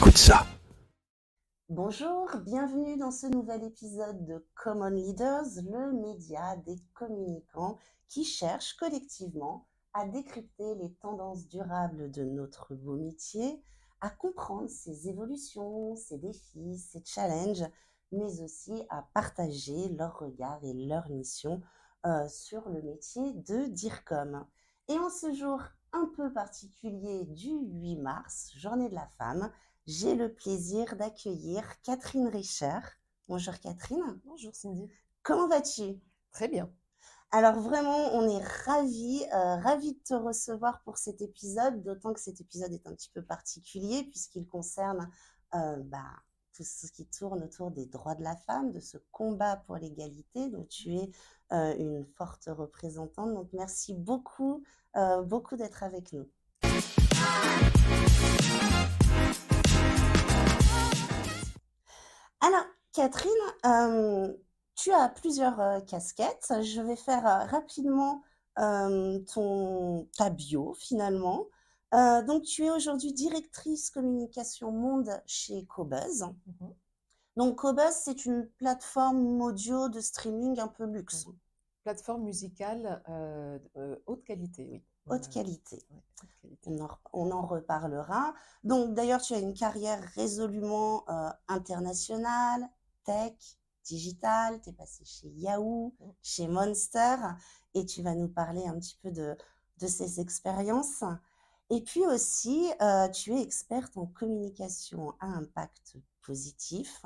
Écoute ça. Bonjour, bienvenue dans ce nouvel épisode de Common Leaders, le média des communicants qui cherchent collectivement à décrypter les tendances durables de notre beau métier, à comprendre ses évolutions, ses défis, ses challenges, mais aussi à partager leur regard et leur mission sur le métier de DIRCOM. Et en ce jour un peu particulier du 8 mars, journée de la femme, j'ai le plaisir d'accueillir Catherine Richer. Bonjour Catherine. Bonjour Cindy. Comment vas-tu? Très bien. Alors vraiment, on est ravis de te recevoir pour cet épisode, d'autant que cet épisode est un petit peu particulier puisqu'il concerne tout ce qui tourne autour des droits de la femme, de ce combat pour l'égalité dont tu es une forte représentante. Donc merci beaucoup d'être avec nous. Alors, Catherine, tu as plusieurs casquettes. Je vais faire rapidement ta bio finalement. Donc, tu es aujourd'hui directrice communication monde chez Cobuzz. Mhm. Donc, Cobuzz, c'est une plateforme audio de streaming un peu luxe, Plateforme musicale haute qualité, oui. haute qualité. Ouais, haute qualité. On en reparlera. Donc, d'ailleurs, tu as une carrière résolument internationale, tech, digital. Tu es passé chez Yahoo, chez Monster, et tu vas nous parler un petit peu de ces expériences. Et puis aussi, tu es experte en communication à impact positif.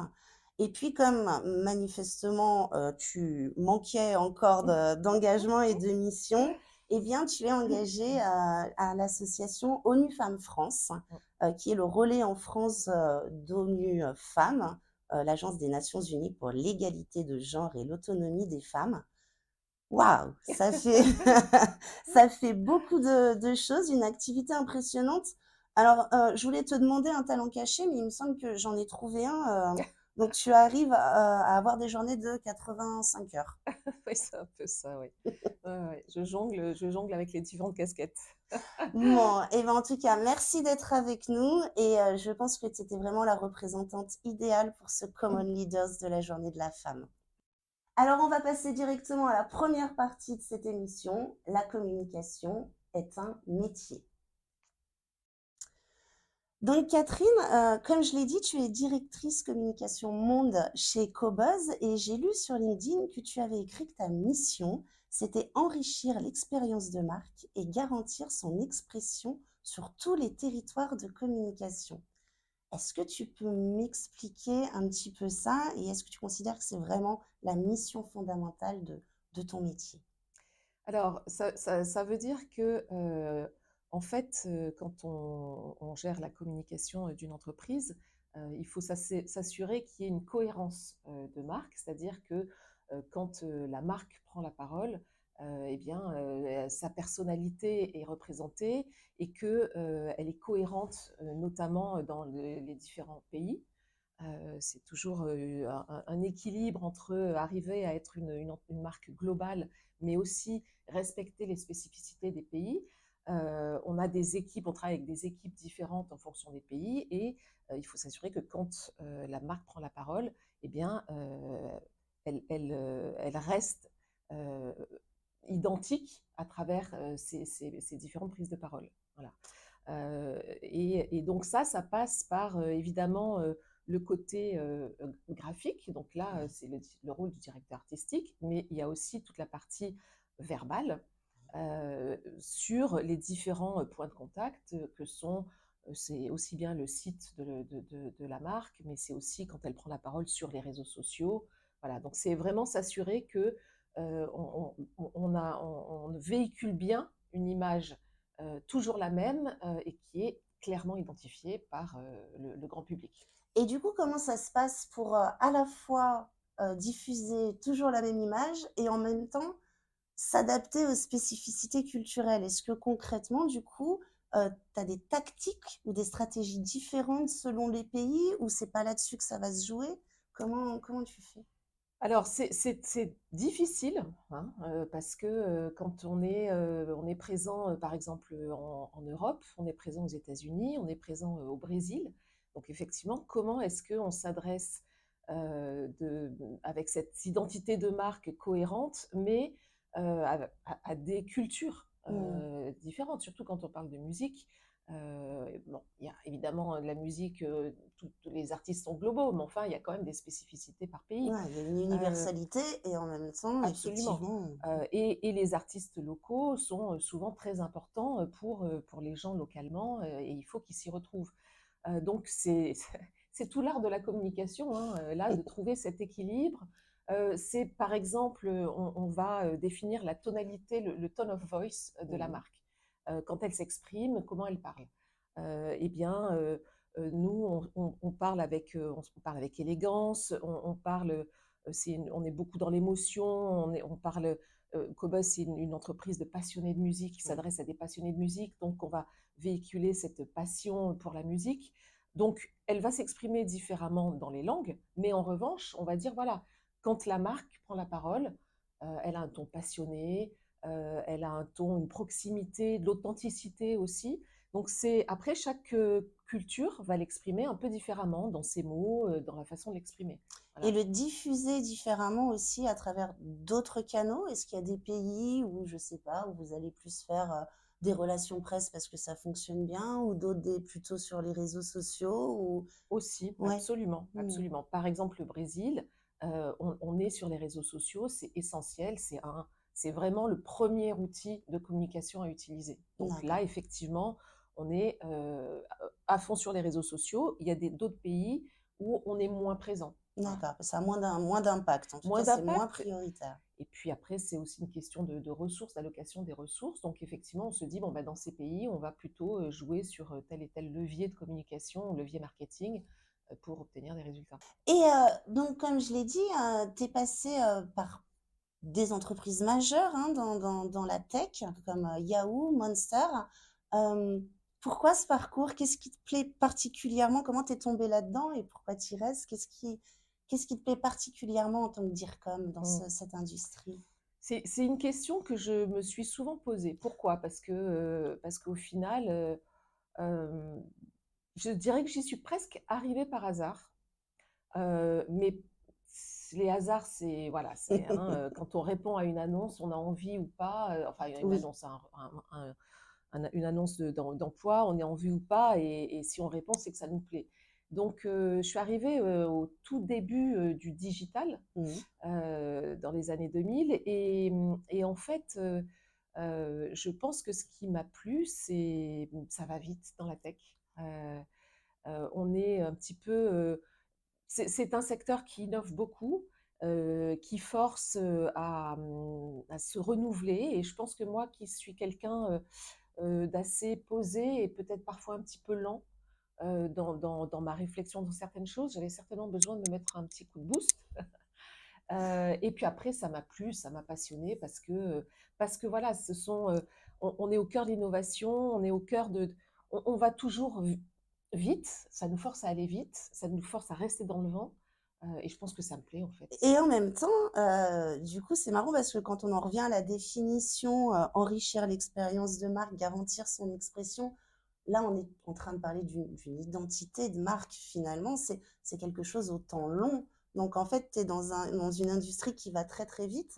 Et puis, comme manifestement, tu manquais encore d'engagement et de mission, eh bien, tu es engagée à l'association ONU Femmes France, qui est le relais en France d'ONU Femmes, l'Agence des Nations Unies pour l'égalité de genre et l'autonomie des femmes. Waouh, ça fait, ça fait beaucoup de choses, une activité impressionnante. Alors, je voulais te demander un talent caché, mais il me semble que j'en ai trouvé un. Donc, tu arrives à avoir des journées de 85 heures. Oui, c'est un peu ça, oui. Ouais. Je jongle avec les différentes casquettes. Bon, et ben en tout cas, merci d'être avec nous et je pense que tu étais vraiment la représentante idéale pour ce Common Leaders de la Journée de la femme. Alors, on va passer directement à la première partie de cette émission. La communication est un métier. Donc, Catherine, comme je l'ai dit, tu es directrice communication monde chez Cobuzz et j'ai lu sur LinkedIn que tu avais écrit que ta mission, c'était enrichir l'expérience de marque et garantir son expression sur tous les territoires de communication. Est-ce que tu peux m'expliquer un petit peu ça et est-ce que tu considères que c'est vraiment la mission fondamentale de ton métier? Alors, ça veut dire que, en fait, quand on gère la communication d'une entreprise, il faut s'assurer qu'il y ait une cohérence de marque, c'est-à-dire que quand la marque prend la parole, eh bien, sa personnalité est représentée et qu'elle est cohérente, notamment dans les différents pays. C'est toujours un équilibre entre arriver à être une marque globale, mais aussi respecter les spécificités des pays. On a des équipes, on travaille avec des équipes différentes en fonction des pays et il faut s'assurer que quand la marque prend la parole, eh bien, elle reste euh, identique à travers ces différentes prises de parole. Voilà. Et donc ça passe par évidemment le côté graphique. Donc là, c'est le rôle du directeur artistique, mais il y a aussi toute la partie verbale sur les différents points de contact que sont, c'est aussi bien le site de la marque, mais c'est aussi quand elle prend la parole sur les réseaux sociaux. Voilà, donc c'est vraiment s'assurer que on véhicule bien une image toujours la même et qui est clairement identifiée par le grand public. Et du coup, comment ça se passe pour à la fois diffuser toujours la même image et en même temps s'adapter aux spécificités culturelles? Est-ce que concrètement, du coup, tu as des tactiques ou des stratégies différentes selon les pays ou c'est pas là-dessus que ça va se jouer? Comment tu fais? Alors, c'est difficile, hein, parce que quand on est présent, par exemple, en Europe, on est présent aux États-Unis, on est présent au Brésil. Donc effectivement, comment est-ce qu'on s'adresse avec cette identité de marque cohérente, mais à des cultures Mmh. différentes, surtout quand on parle de musique. Bon, il y a évidemment la musique, tous les artistes sont globaux, mais enfin, il y a quand même des spécificités par pays. Ouais, il y a une Euh, universalité et en même temps, Absolument. effectivement, Et les artistes locaux sont souvent très importants pour les gens localement et il faut qu'ils s'y retrouvent. Donc c'est tout l'art de la communication, hein, là, de trouver cet équilibre. C'est par exemple, on va définir la tonalité, le tone of voice de la mmh, marque. Quand elle s'exprime, comment elle parle. Eh bien, nous, on parle on parle avec élégance, on parle, on est beaucoup dans l'émotion, on parle. Cobus, c'est une entreprise de passionnés de musique qui ouais. s'adresse à des passionnés de musique, donc on va véhiculer cette passion pour la musique. Donc, elle va s'exprimer différemment dans les langues, mais en revanche, on va dire, voilà, quand la marque prend la parole, elle a un ton passionné, elle a un ton, une proximité, de l'authenticité aussi. Donc, après, chaque culture va l'exprimer un peu différemment dans ses mots, dans la façon de l'exprimer. Et Voilà. le diffuser différemment aussi à travers d'autres canaux? Est-ce qu'il y a des pays où, je sais pas, où vous allez plus faire, des relations presse parce que ça fonctionne bien ou d'autres des plutôt sur les réseaux sociaux ou Aussi, ouais. absolument, Mmh. absolument. Par exemple, le Brésil, on est sur les réseaux sociaux, c'est essentiel, c'est vraiment le premier outil de communication à utiliser. Donc là, D'accord, effectivement, on est à fond sur les réseaux sociaux. Il y a d'autres pays où on est moins présent. Voilà. d'accord, ça a moins d'impact. En tout Moins cas, c'est moins d'impact. prioritaire. Et puis après, c'est aussi une question de ressources, d'allocation des ressources. Donc effectivement, on se dit, bon, bah, dans ces pays, on va plutôt jouer sur tel et tel levier de communication, levier marketing, pour obtenir des résultats. Et donc comme je l'ai dit, tu es passée, par des entreprises majeures, hein, dans la tech comme, Yahoo, Monster. Pourquoi ce parcours? Qu'est-ce qui te plaît particulièrement? Comment tu es tombée là-dedans et pourquoi tu y restes? Qu'est-ce qui te plaît particulièrement en tant que DIRCOM dans Mm. cette industrie? C'est une question que je me suis souvent posée. Pourquoi? Parce qu'au final, euh, je dirais que j'y suis presque arrivée par hasard. Mais les hasards, c'est voilà, c'est hein, quand on répond à une annonce, on a envie ou pas, enfin une Oui, annonce, une annonce d'emploi, on est en vue ou pas, et si on répond, c'est que ça nous plaît. Donc, je suis arrivée au tout début du digital, mmh, dans les années 2000, et en fait, je pense que ce qui m'a plu, c'est ça va vite dans la tech. On est un petit peu, c'est un secteur qui innove beaucoup, qui force à se renouveler. Et je pense que moi, qui suis quelqu'un d'assez posé et peut-être parfois un petit peu lent dans ma réflexion dans certaines choses, j'avais certainement besoin de me mettre un petit coup de boost. Et puis après, ça m'a plu, ça m'a passionné parce que voilà, on est au cœur de l'innovation, on est au cœur on va toujours vite, ça nous force à aller vite, ça nous force à rester dans le vent, et je pense que ça me plaît en fait. et en même temps, du coup, c'est marrant parce que quand on en revient à la définition, enrichir l'expérience de marque, garantir son expression, là, on est en train de parler d'une identité de marque finalement, c'est quelque chose au temps long. Donc en fait, tu es dans une industrie qui va très, très vite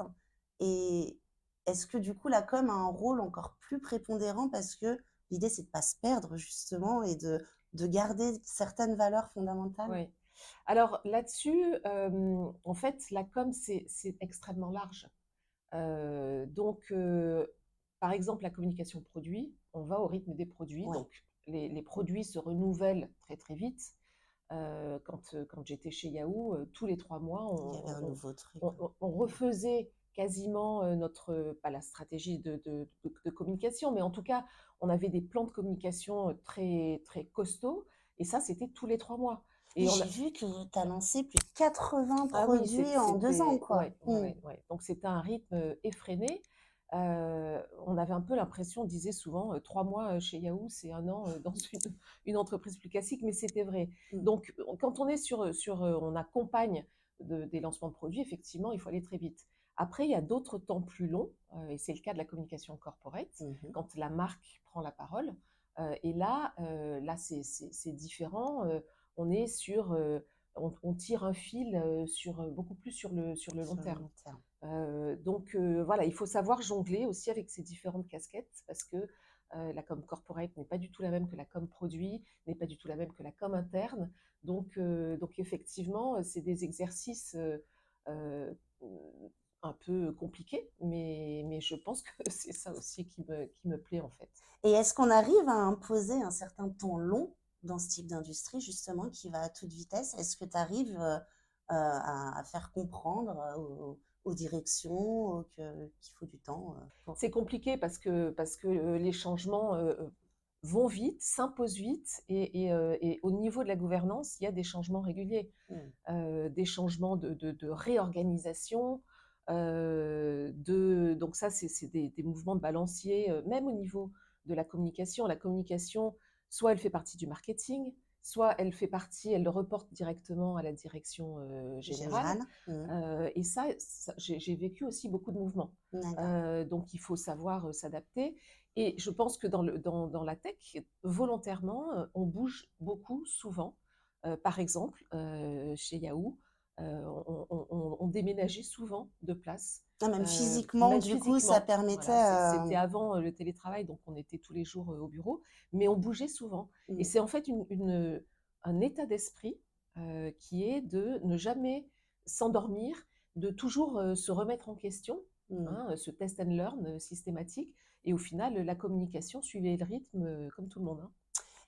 et est-ce que du coup la com a un rôle encore plus prépondérant parce que l'idée c'est de pas se perdre justement et de garder certaines valeurs fondamentales? Oui. Alors là-dessus, en fait, la com, c'est extrêmement large. Donc, par exemple, la communication produit, on va au rythme des produits. Ouais, Donc, les produits se renouvellent très très vite. Quand j'étais chez Yahoo, tous les 3 mois, il y avait un nouveau truc. on refaisait quasiment pas la stratégie de communication, mais en tout cas, on avait des plans de communication très, très costauds. Et ça, c'était tous les 3 mois. Oui, Et on a, j'ai vu que tu as lancé plus de 80 ah oui, produits en 2 ans, c'était quoi. ouais, ouais, Mmh. ouais, ouais. Donc c'était un rythme effréné. On avait un peu l'impression, on disait souvent, 3 mois chez Yahoo, c'est un an dans une entreprise plus classique, mais c'était vrai. Mmh. Donc quand on est on accompagne des lancements de produits, effectivement, il faut aller très vite. Après, il y a d'autres temps plus longs, et c'est le cas de la communication corporate, Mmh. quand la marque prend la parole. Et là, c'est différent. on est sur, on tire un fil beaucoup plus sur le long Sur le terme. long terme. Donc voilà, il faut savoir jongler aussi avec ces différentes casquettes parce que la com corporate n'est pas du tout la même que la com produit, n'est pas du tout la même que la com interne. Donc effectivement, c'est des exercices euh, un peu compliqués, mais je pense que c'est ça aussi qui me plaît en fait. Et est-ce qu'on arrive à imposer un certain temps long dans ce type d'industrie, justement, qui va à toute vitesse? Est-ce que tu arrives à faire comprendre aux directions qu'il faut du temps C'est compliqué parce que les changements vont vite, s'imposent vite, et au niveau de la gouvernance, il y a des changements réguliers, Hmm. des changements de réorganisation. Donc ça, c'est des mouvements de balancier, même au niveau de la communication. La communication, soit elle fait partie du marketing, soit elle fait partie, elle le reporte directement à la direction générale. Général. Hmm. Et ça j'ai vécu aussi beaucoup de mouvements. D'accord. Donc il faut savoir s'adapter. Et je pense que dans la tech, volontairement, on bouge beaucoup, souvent. Par exemple, chez Yahoo, on déménageait souvent de place, Ah, même physiquement, même du coup, ça physiquement. permettait. Voilà, c'était avant le télétravail, donc on était tous les jours au bureau, mais on bougeait souvent. Et Hmm. c'est en fait un état d'esprit qui est de ne jamais s'endormir, de toujours se remettre en question, Hmm. hein, ce test and learn systématique. Et au final, la communication suivait le rythme comme tout le monde, hein.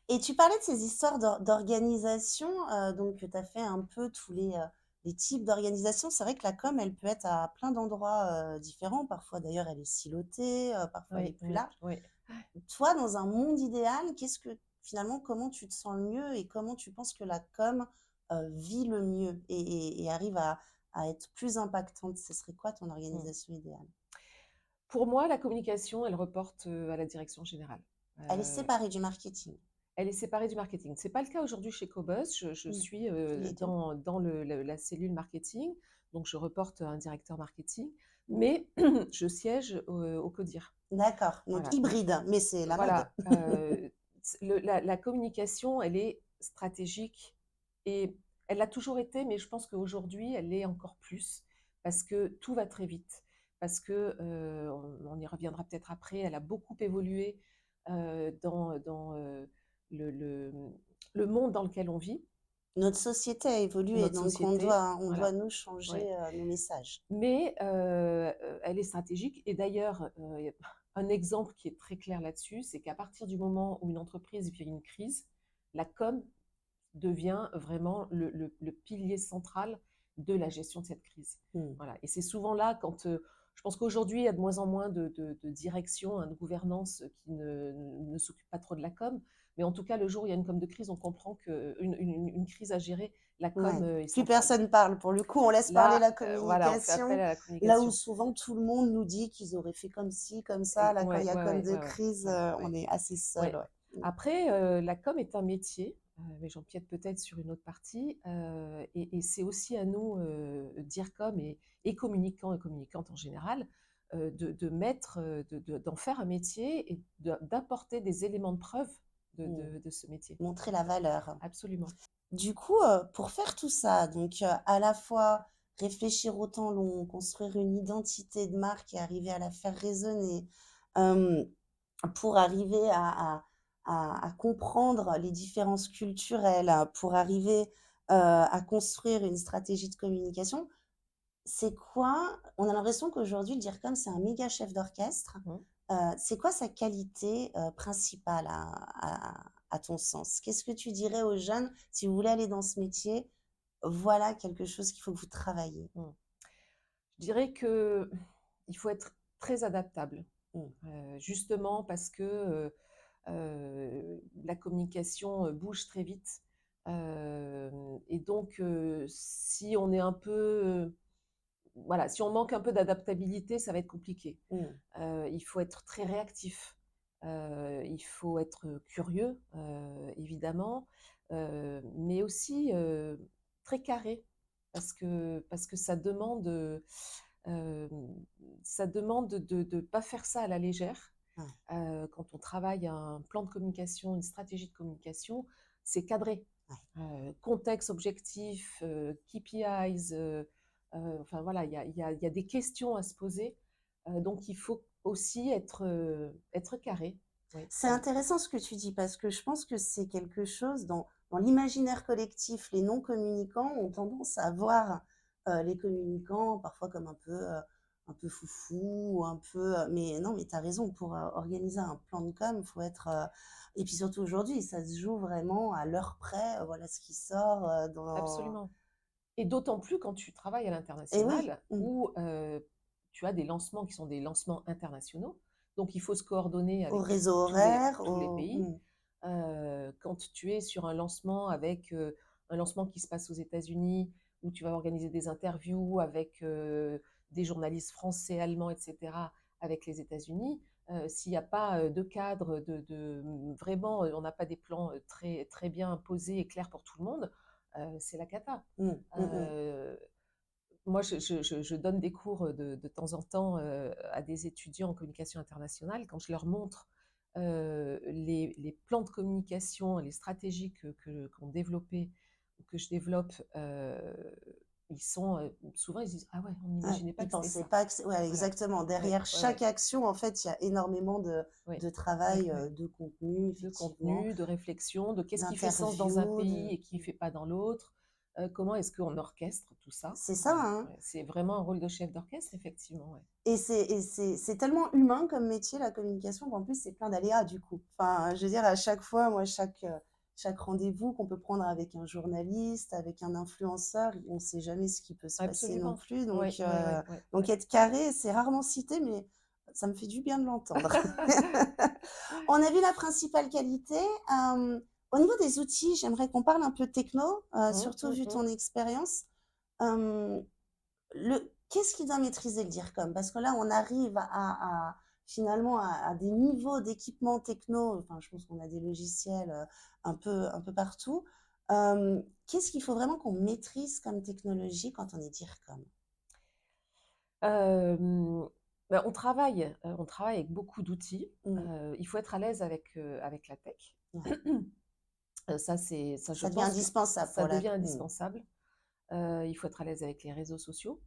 Et tu parlais de ces histoires d'organisation, donc tu as fait un peu tous les types d'organisation. C'est vrai que la com, elle peut être à plein d'endroits différents. Parfois, d'ailleurs, elle est silotée, parfois elle est Oui, plus oui, large. oui. Toi, dans un monde idéal, finalement, comment tu te sens le mieux et comment tu penses que la com vit le mieux et arrive à être plus impactante? Ce serait quoi ton Mm. organisation idéale? Pour moi, la communication, elle reporte à la direction générale. Elle est Euh, séparée du marketing. Elle est séparée du marketing. Ce n'est pas le cas aujourd'hui chez Cobuzz. Je Mm. suis Les deux. dans la cellule marketing, donc je reporte à un directeur marketing, mais je siège au CODIR. D'accord. Donc Voilà, hybride, mais c'est la mode. voilà, la communication, elle est stratégique et elle l'a toujours été, mais je pense qu'aujourd'hui, elle l'est encore plus parce que tout va très vite. Parce que, on y reviendra peut-être après, elle a beaucoup évolué dans le, le, le monde dans lequel on vit, Notre société a évolué, notre donc société. on doit Voilà. nous Ouais. changer nos messages. Mais elle est stratégique. Et d'ailleurs, un exemple qui est très clair là-dessus, c'est qu'à partir du moment où une entreprise vit une crise, la com devient vraiment le pilier central de la gestion de cette crise. Hmm. Voilà. Et c'est souvent là quand je pense qu'aujourd'hui, il y a de moins en moins de direction, hein, de gouvernance qui ne s'occupe pas trop de la com. Mais en tout cas, le jour où il y a une com de crise, on comprend qu'une crise à gérer, la com Ouais. est Plus centrale. personne parle. Pour le coup, on laisse parler Là, la voilà, on fait appel communication, à la là où communication. souvent tout le monde nous dit qu'ils auraient fait comme ci, comme ça. Et Là, quand il ouais, y a ouais, comme ouais, de ouais, ouais, crise, ouais, on ouais, est assez seul. ouais. Ouais. Après, la com est un métier, mais j'empiète peut-être sur une autre partie, et c'est aussi à nous, DIRCOM et communicants et communicantes en général, de mettre, d'en faire un métier et d'apporter des éléments de preuve Hmm. de ce métier. Montrer la valeur. Absolument. Du coup, pour faire tout ça, donc à la fois réfléchir au temps long, construire une identité de marque et arriver à la faire résonner, euh, pour arriver à comprendre les différences culturelles, pour arriver à construire une stratégie de communication, c'est quoi? On a l'impression qu'aujourd'hui, le DIRCOM, c'est un méga chef d'orchestre. Mhm. C'est quoi sa qualité principale à ton sens? Qu'est-ce que tu dirais aux jeunes si vous voulez aller dans ce métier? Voilà quelque chose qu'il faut que vous travaillez. Mhm. Je dirais que il faut être très adaptable, Mm. justement parce que la communication bouge très vite. Et donc, si on est un peu, voilà, si on manque un peu d'adaptabilité, ça va être compliqué. Mm. Il faut être très réactif. Il faut être curieux, évidemment, mais aussi très carré, parce que euh, ça demande de ne pas faire ça à la légère. Ouais, Quand on travaille un plan de communication, une stratégie de communication, c'est cadré. contexte, objectif, KPIs, enfin voilà, il y a des questions à se poser. Donc il faut aussi être carré. Oui, C'est intéressant ce que tu dis parce que je pense que c'est quelque chose dans l'imaginaire collectif, les non-communicants ont tendance à voir, les communicants parfois comme un peu foufou, un peu, mais non, mais tu as raison pour, organiser un plan de com, il faut être, et puis surtout aujourd'hui, ça se joue vraiment à l'heure près, voilà ce qui sort, dans absolument. Et d'autant plus quand tu travailles à et oui, l'international où tu as des lancements qui sont des lancements internationaux. Donc il faut se coordonner au avec réseau tous les, horaire, tous les au pays. Quand tu es sur un lancement avec un lancement qui se passe aux États-Unis, où tu vas organiser des interviews avec des journalistes français, allemands, etc., avec les États-Unis, s'il n'y a pas de cadre, vraiment, on n'a pas des plans très, très bien posés et clairs pour tout le monde, c'est la cata. mmh. Euh, Moi, je donne des cours de temps en temps à des étudiants en communication internationale. Quand je leur montre les plans de communication, les stratégies qu'on développait ou que je développe, ils sont souvent ils disent ah ouais, on Ouais, n'imaginait pas ils que c'était pensaient ça. pas que c'est ouais, Voilà. exactement. Ouais, Derrière ouais, chaque ouais, action, en fait, il y a énormément ouais, de ouais, travail, ouais. de contenu, De effectivement, contenu, de réflexion, de qu'est-ce qui fait sens dans un d'interviews, pays et qui ne fait pas dans l'autre. Comment est-ce qu'on orchestre tout ça? c'est ça, Ouais, hein, ouais. C'est vraiment un rôle de chef d'orchestre, effectivement. Ouais. et c'est tellement humain comme métier, la communication, qu'en plus, c'est plein d'aléas, du coup. Enfin, je veux dire, à chaque fois, moi, chaque rendez-vous qu'on peut prendre avec un journaliste, avec un influenceur, on ne sait jamais ce qui peut se passer non Absolument. plus, Oui, oui, oui, oui, donc oui. être carré, c'est rarement cité, mais ça me fait du bien de l'entendre. On a vu la principale qualité. Au niveau des outils, j'aimerais qu'on parle un peu techno, surtout vu ton expérience. Euh, Qu'est-ce qui doit maîtriser le DIRCOM? Parce que là, on arrive finalement à des niveaux d'équipement techno. Enfin, je pense qu'on a des logiciels un peu partout. Qu'est-ce qu'il faut vraiment qu'on maîtrise comme technologie quand on est DIRCOM? Ben, on travaille avec beaucoup d'outils. Mm. Il faut être à l'aise avec la tech. Ouais. Ça, je Ça devient pense que indispensable ça pour la... devient Mm. indispensable. Il faut être à l'aise avec les réseaux sociaux.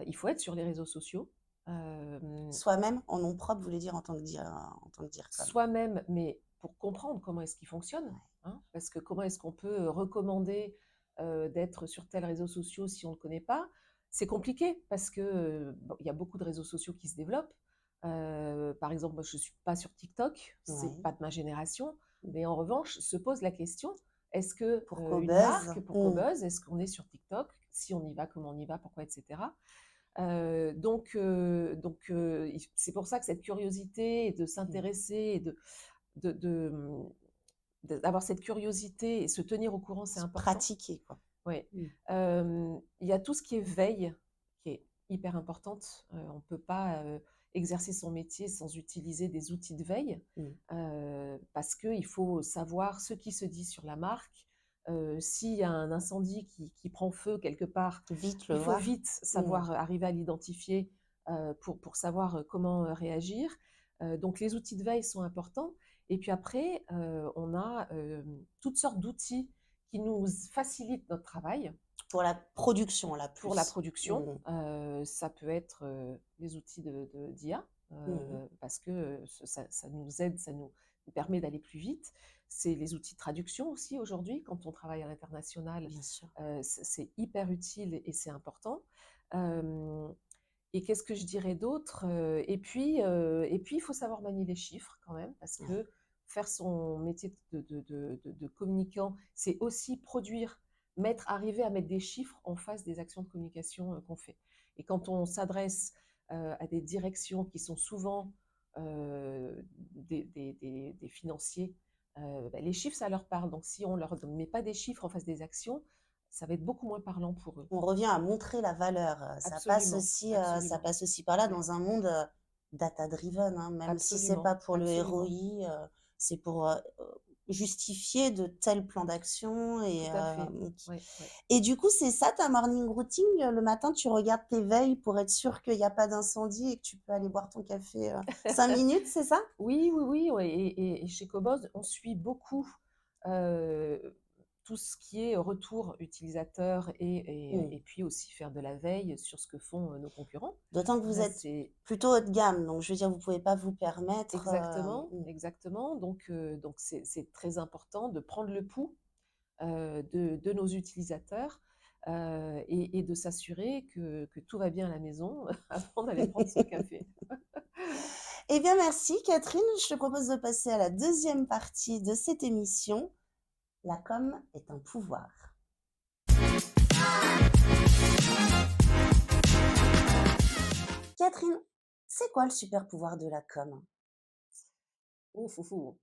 Il faut être sur les réseaux sociaux. Euh, Soi-même, en nom propre, voulez dire en tant que DIRCOM. Soi-même, mais pour comprendre comment est-ce qu'il fonctionne, Ouais. hein, parce que comment est-ce qu'on peut recommander d'être sur tel réseau social si on ne le connaît pas? C'est compliqué parce que bon, il y a beaucoup de réseaux sociaux qui se développent. Par exemple, moi, je ne suis pas sur TikTok, c'est Ouais. pas de ma génération, mais en revanche, se pose la question, est-ce que Pour une Cobuzz. marque pour Mm. Cobuzz, est-ce qu'on est sur TikTok? Si on y va, comment on y va, pourquoi, etc. C'est pour ça que cette curiosité et de Mm. s'intéresser et de, de- d'avoir cette curiosité et se tenir au courant, c'est Se important. pratiquer, quoi. Ouais. Mm. Il y a tout ce qui est veille, qui est hyper importante. On ne peut pas exercer son métier sans utiliser des outils de veille, Mm. parce qu'il faut savoir ce qui se dit sur la marque. S'il y a un incendie qui prend feu quelque part, Vite le il faut voir. vite Mm. savoir arriver à l'identifier pour savoir comment réagir. Donc les outils de veille sont importants. Et puis après, on a toutes sortes d'outils qui nous facilitent notre travail Pour la production, là, pour la plus. production. Mm. Ça peut être les outils d'IA, Mm. parce que ça nous aide, ça nous permet d'aller plus vite. C'est les outils de traduction aussi aujourd'hui, quand on travaille à l'international, Bien sûr. c'est hyper utile et c'est important. Euh, et qu'est-ce que je dirais d'autre? Et puis, il faut savoir manier les chiffres quand même, parce Ouais. que faire son métier de communicant, c'est aussi produire, arriver à mettre des chiffres en face des actions de communication qu'on fait. Et quand on s'adresse à des directions qui sont souvent des financiers, ben, les chiffres, ça leur parle. Donc, si on ne leur met pas des chiffres en face des actions, ça va être beaucoup moins parlant pour eux. On revient à montrer la valeur. Absolument, Ça absolument. passe aussi par là Ouais, dans un monde data-driven, hein, même si c'est absolument, pas pour le absolument. ROI, c'est pour justifier de tels plans d'action Tout à fait. Ouais, ouais. et du coup, c'est ça ta morning routine. Le matin, tu regardes tes veilles pour être sûr qu'il n'y a pas d'incendie et que tu peux aller boire ton café 5 minutes, c'est ça? Oui, oui, oui, ouais, et chez Cobos, on suit beaucoup. tout ce qui est retour utilisateur Mmh. et puis aussi faire de la veille sur ce que font, nos concurrents. D'autant que vous Ça, êtes c'est plutôt haut de gamme, donc je veux dire, vous pouvez pas vous permettre, exactement, mmh, exactement. Donc c'est très important de prendre le pouls, de nos utilisateurs, et de s'assurer que tout va bien à la maison avant d'aller prendre son café. Eh bien, merci Catherine. Je te propose de passer à la deuxième partie de cette émission. La com est un pouvoir. Catherine, c'est quoi le super pouvoir de la com? Ouf, ouf, ouf.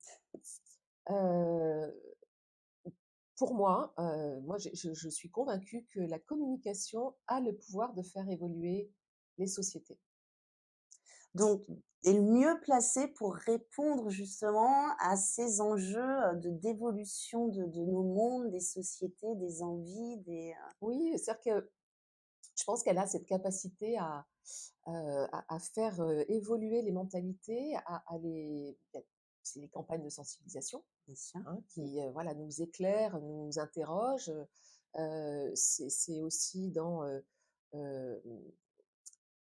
Heu, pour moi, je suis convaincue que la communication a le pouvoir de faire évoluer les sociétés. Donc, est le mieux placé pour répondre justement à ces enjeux de d'évolution de nos mondes, des sociétés, des envies, Oui, c'est-à-dire que je pense qu'elle a cette capacité à faire, évoluer les mentalités, à les c'est les campagnes de sensibilisation, bien sûr. hein, qui, voilà, nous éclairent, nous interrogent, c'est aussi dans, hem,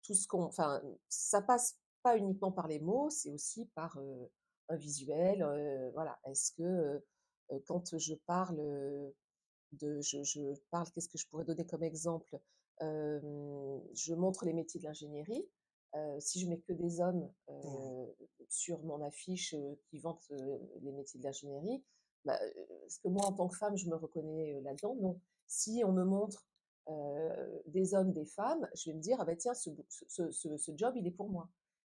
tout ce qu'on enfin, ça passe pas uniquement par les mots, c'est aussi par, un visuel, voilà. Est-ce que, quand je parle, je parle qu'est-ce que je pourrais donner comme exemple? Je montre les métiers de l'ingénierie. Si je mets que des hommes, Ouais, sur mon affiche, qui vantent, les métiers de l'ingénierie, bah, est-ce que moi, en tant que femme, je me reconnais, là-dedans? Non. Si on me montre, des hommes, des femmes, je vais me dire: «Ah bah tiens, ce job, il est pour moi».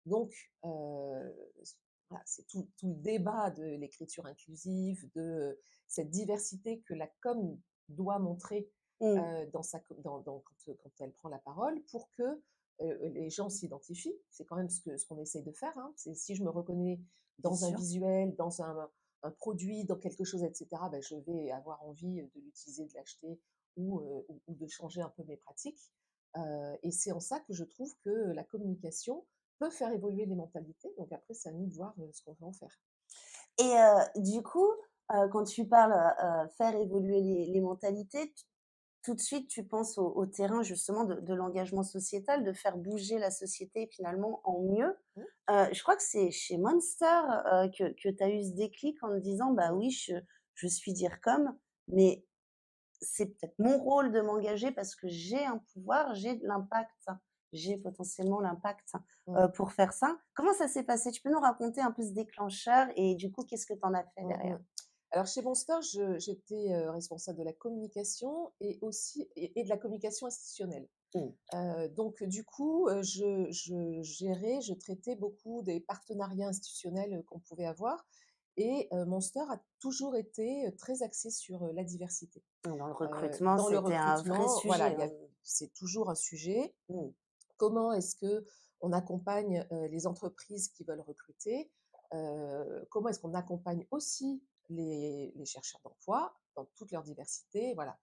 Donc, voilà, c'est tout le débat de l'écriture inclusive, de, cette diversité que la com doit montrer, mmh, dans sa co dans quand elle prend la parole pour que, les gens s'identifient. C'est quand même ce qu'on essaye de faire, hein. C'est si je me reconnais bien dans un sûr. visuel, dans un produit, dans quelque chose et cetera, bah, je vais avoir envie, de l'utiliser, de l'acheter ou de changer un peu mes pratiques. Et c'est en ça que je trouve que la communication peut faire évoluer les mentalités. Donc après, c'est à nous de voir, ce qu'on veut en faire. Et du coup, quand tu parles, faire évoluer les mentalités, tout de suite, tu penses au terrain justement de l'engagement sociétal, de faire bouger la société finalement en mieux. Mmh, Je crois que c'est chez Monster, que tu as eu ce déclic en te disant: «Bah mmh, oui, je suis DIRCOM, mais c'est peut-être mon rôle de m'engager parce que j'ai un pouvoir, j'ai de l'impact, j'ai potentiellement l'impact, mmh, pour faire ça». Comment ça s'est passé? Tu peux nous raconter un peu ce déclencheur et du coup, qu'est-ce que tu en as fait mmh derrière? mh. Alors chez Monster, j'étais, responsable de la communication et aussi et de la communication institutionnelle. Mmh. Donc du coup, je gérais, je traitais beaucoup des partenariats institutionnels, qu'on pouvait avoir et Monster a toujours été, très axé sur, la diversité. Dans le recrutement, Dans le c'était un vrai recrutement, voilà, sujet, hein. c'est toujours un sujet. Mmh. Comment est-ce qu'on accompagne, les entreprises qui veulent recruter? Comment est-ce qu'on accompagne aussi les chercheurs d'emploi dans toute leur diversité? Voilà.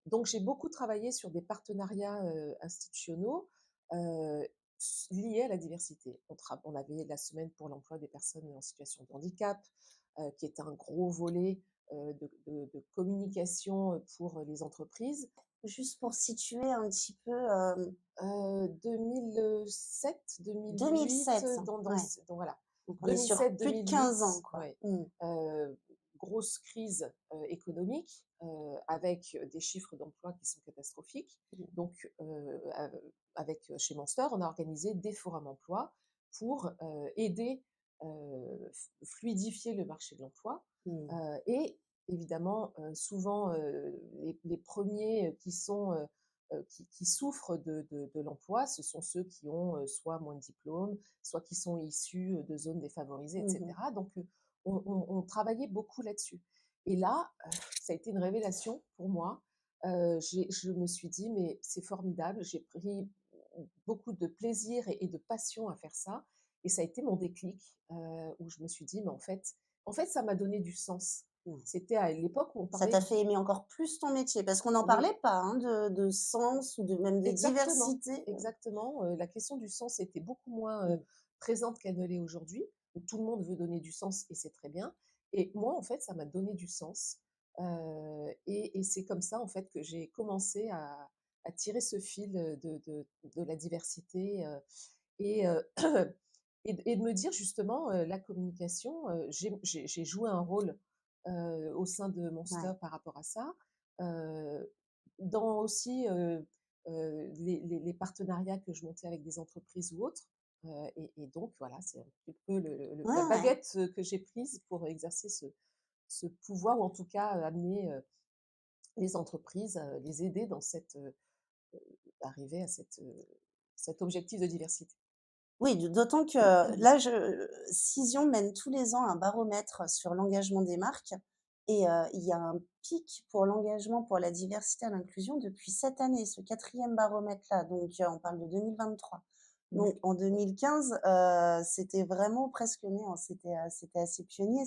Donc j'ai beaucoup travaillé sur des partenariats, institutionnaux, liés à la diversité. On avait la semaine pour l'emploi des personnes en situation de handicap, qui est un gros volet, de communication, pour les entreprises. Juste pour situer un petit peu, 2007-2008, 2007, dans ouais, ce donc voilà. donc on est sur plus de 2007-2008, 15 ans, quoi. ouais, Mmh. grosse crise, économique, avec des chiffres d'emploi qui sont catastrophiques. Mmh. Donc, avec, chez Monster, on a organisé des forums emploi pour, aider, fluidifier le marché de l'emploi, Mmh. et évidemment, souvent, les 1ers qui souffrent de l'emploi, ce sont ceux qui ont, soit moins de diplômes, soit qui sont issus, de zones défavorisées et Mmh mh. cetera. Donc, on travaillait beaucoup là-dessus et là, ça a été une révélation pour moi. Je me suis dit: «Mais c'est formidable». J'ai pris beaucoup de plaisir et de passion à faire ça et ça a été mon déclic, où je me suis dit: «Mais en fait, ça m'a donné du sens». Mmh. C'était à l'époque où on Ça parlait t'a fait aimer encore plus ton métier? Parce qu'on n'en oui. parlait pas, hein, de sens ou de même de Exactement, diversité. exactement, la question du sens était beaucoup moins, Mmh. présente qu'elle ne l'est aujourd'hui, où tout le monde veut donner du sens et c'est très bien et moi, en fait, ça m'a donné du sens, Et c'est comme ça, en fait, que j'ai commencé à tirer ce fil, de la diversité, et et de me dire justement, la communication, j'ai joué un rôle, au sein de Monster Ouais. par rapport à ça, heu, dans aussi, les partenariats que je montais avec des entreprises ou autres, et donc voilà, c'est un petit peu Ouais, la ouais. baguette, que j'ai prise pour exercer ce pouvoir, ou en tout cas, amener, les entreprises, les aider dans arriver à cet objectif de diversité. Oui, d'autant que là, Cision mène tous les ans un baromètre sur l'engagement des marques et il y a un pic pour l'engagement pour la diversité et l'inclusion depuis cette année, ce quatrième baromètre-là, donc on parle de 2023. Donc D'acc en 2015, c'était vraiment presque néant, c'était assez pionnier,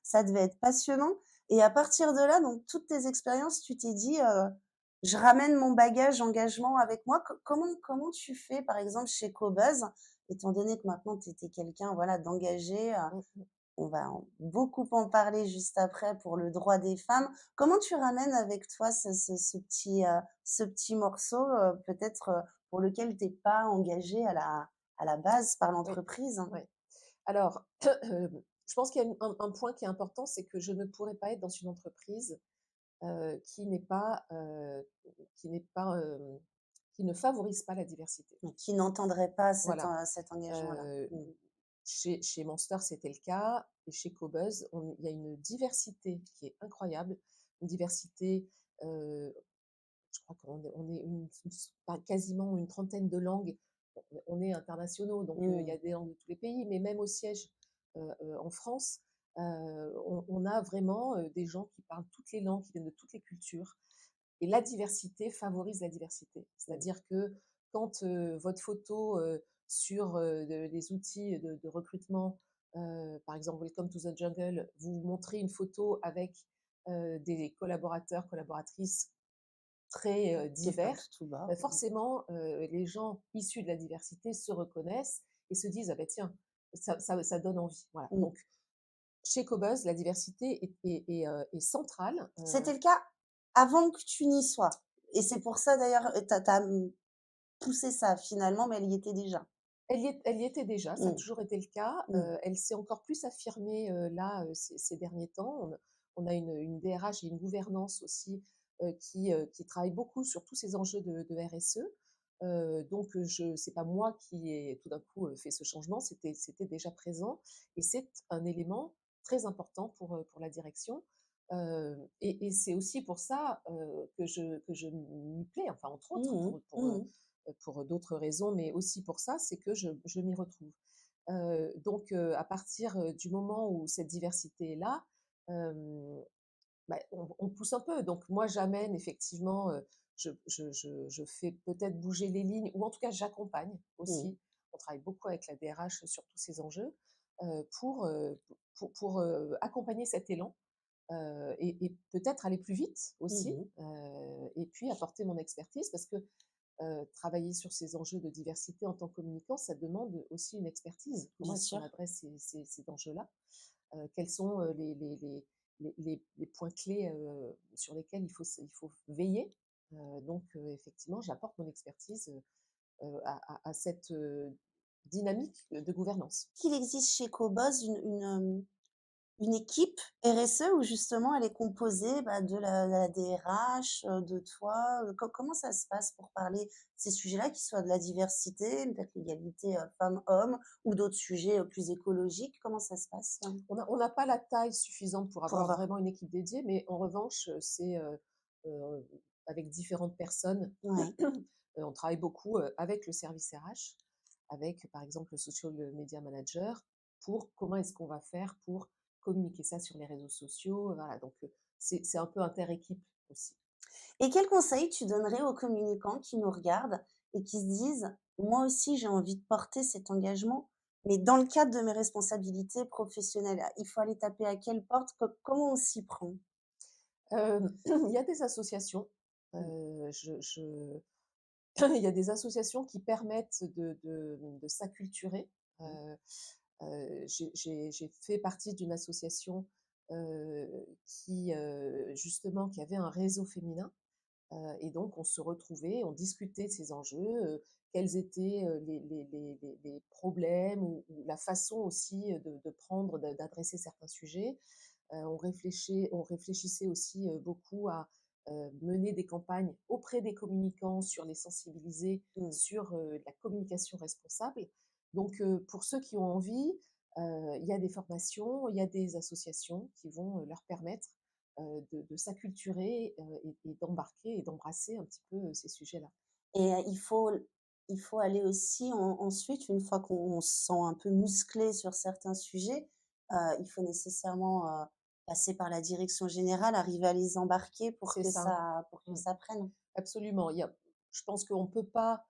ça devait être passionnant et à partir de là, donc toutes tes expériences, tu t'es dit, «Je ramène mon bagage engagement avec moi». Comment tu fais, par exemple, chez Cobuzz? Étant donné que maintenant tu étais quelqu'un, voilà, d'engagé, Mmh mh. on va beaucoup en parler juste après pour le droit des femmes. Comment tu ramènes avec toi ce petit morceau, peut-être, pour lequel tu es pas engagé à la base par Oui, l'entreprise? ouais. Alors, je pense qu'il y a un point qui est important, c'est que je ne pourrais pas être dans une entreprise, qui n'est pas, qui ne favorise pas la diversité. Qui n'entendrait pas Voilà. cet engagement-là? Heu, Mmh. chez Monster, c'était le cas, et chez Cobuzz, il y a une diversité qui est incroyable, une diversité, heu, je crois on est pas quasiment une trentaine de langues. On est internationaux, donc il y Mmh. a des langues de tous les pays, mais même au siège, en France, on a vraiment, des gens qui parlent toutes les langues, qui viennent de toutes les cultures, et la diversité favorise la diversité. Mmh. C'est-à-dire que quand, votre photo, sur, les outils de recrutement, par exemple Welcome to the Jungle, vous montrez une photo avec, des collaborateurs, collaboratrices très, Qui parle divers, de tout bas. bah, forcément, les gens issus de la diversité se reconnaissent et se disent: «Ah bah tiens, ça donne envie». Voilà, Mmh. donc chez Cobuzz, la diversité est centrale, C'était le cas avant que tu n'y sois et c'est pour ça d'ailleurs, tu poussé ça finalement, mais elle y était déjà? elle y était déjà, ça a Mmh. toujours été le cas, Mmh. elle s'est encore plus affirmée, là, ces derniers temps. On a une DRH et une gouvernance aussi, qui travaille beaucoup sur tous ces enjeux de RSE. Donc c'est pas moi qui ai tout d'un coup, fait ce changement, c'était déjà présent, et c'est un élément très important pour la direction. Et c'est aussi pour ça, que je m'y plais, enfin entre Mmh autres, mh. Mmh mh. pour d'autres raisons, mais aussi pour ça, c'est que je m'y retrouve. Donc à partir, du moment où cette diversité est là, hem, bah, on pousse un peu. Donc moi, j'amène effectivement, je fais peut-être bouger les lignes, ou en tout cas j'accompagne Mmh. aussi. On travaille beaucoup avec la DRH sur tous ces enjeux, pour accompagner cet élan, et peut-être aller plus vite Mmh aussi, mh. et puis apporter mon expertise, parce que travailler sur ces enjeux de diversité en tant que communicant, ça demande aussi une expertise. Comment Bien est-ce qu'on sûr. adresse ces enjeux-là? Quels sont, les points clés, sur lesquels il faut veiller? Donc effectivement, j'apporte mon expertise, à cette, dynamique de gouvernance. Qu'il existe chez Cobuzz une équipe RSE où justement elle est composée, bah, de la DRH, de toi, comment ça se passe pour parler de ces sujets-là, qui soient de la diversité, peut-être l'égalité, femmes-hommes ou d'autres sujets, plus écologiques? Comment ça se passe, On n'a pas la taille suffisante pour pour avoir avoir vraiment une équipe dédiée, mais en revanche, c'est, heu, avec différentes personnes. ouais. On travaille beaucoup, avec le service RH, avec, par exemple, le social media manager, pour comment est-ce qu'on va faire pour communiquer ça sur les réseaux sociaux, voilà, donc c'est un peu inter-équipe aussi. Et quel conseil tu donnerais aux communicants qui nous regardent et qui se disent: «Moi aussi, j'ai envie de porter cet engagement, mais dans le cadre de mes responsabilités professionnelles». Ah, il faut aller taper à quelle porte? Comment on s'y prend? Il y a des associations, Mmh. je il y a des associations qui permettent de s'acculturer. Mmh. J'ai fait partie d'une association, justement, qui avait un réseau féminin. Et donc on se retrouvait, on discutait de ces enjeux, quels étaient, les problèmes ou la façon aussi, de prendre, d'adresser certains sujets. On réfléchissait aussi, beaucoup à, mener des campagnes auprès des communicants sur les sensibiliser Mmh. sur, la communication responsable. Donc, pour ceux qui ont envie, il y a des formations, il y a des associations qui vont, leur permettre, de s'acculturer, et d'embarquer et d'embrasser un petit peu, ces sujets-là. Et il faut aller aussi ensuite, une fois qu'on se sent un peu musclé sur certains sujets, il faut nécessairement, passer par la direction générale, arriver à les embarquer C'est ça. pour que Mmh. ça prenne. Absolument. Je pense qu'on ne peut pas,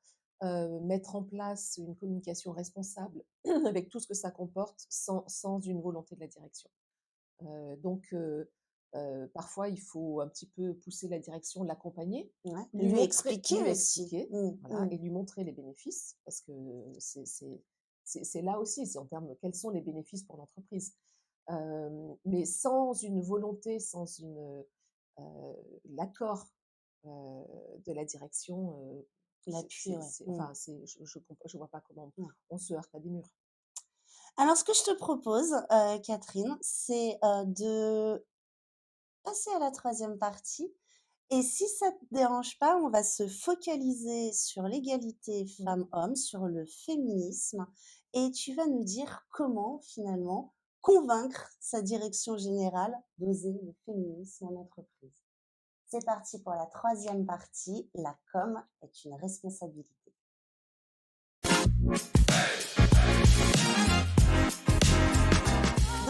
mettre en place une communication responsable avec tout ce que ça comporte sans une volonté de la direction. Parfois, il faut un petit peu pousser la direction, l'accompagner, Ouais, lui expliquer lui aussi. expliquer, Mmh, voilà, mmh. et lui montrer les bénéfices parce que c'est là aussi, c'est en termes quels sont les bénéfices pour l'entreprise? Mais sans une volonté, sans l'accord, de la direction, L'appui, ouais. Mmh, enfin, je vois pas comment ouais. on se heurte à des murs. Alors ce que je te propose, Catherine, c'est, de passer à la troisième partie. Et si ça te dérange pas, on va se focaliser sur l'égalité Mmh. femmes-hommes, sur le féminisme, et tu vas nous dire comment finalement convaincre sa direction générale d'oser le féminisme en entreprise. C'est parti pour la troisième partie, la com est une responsabilité.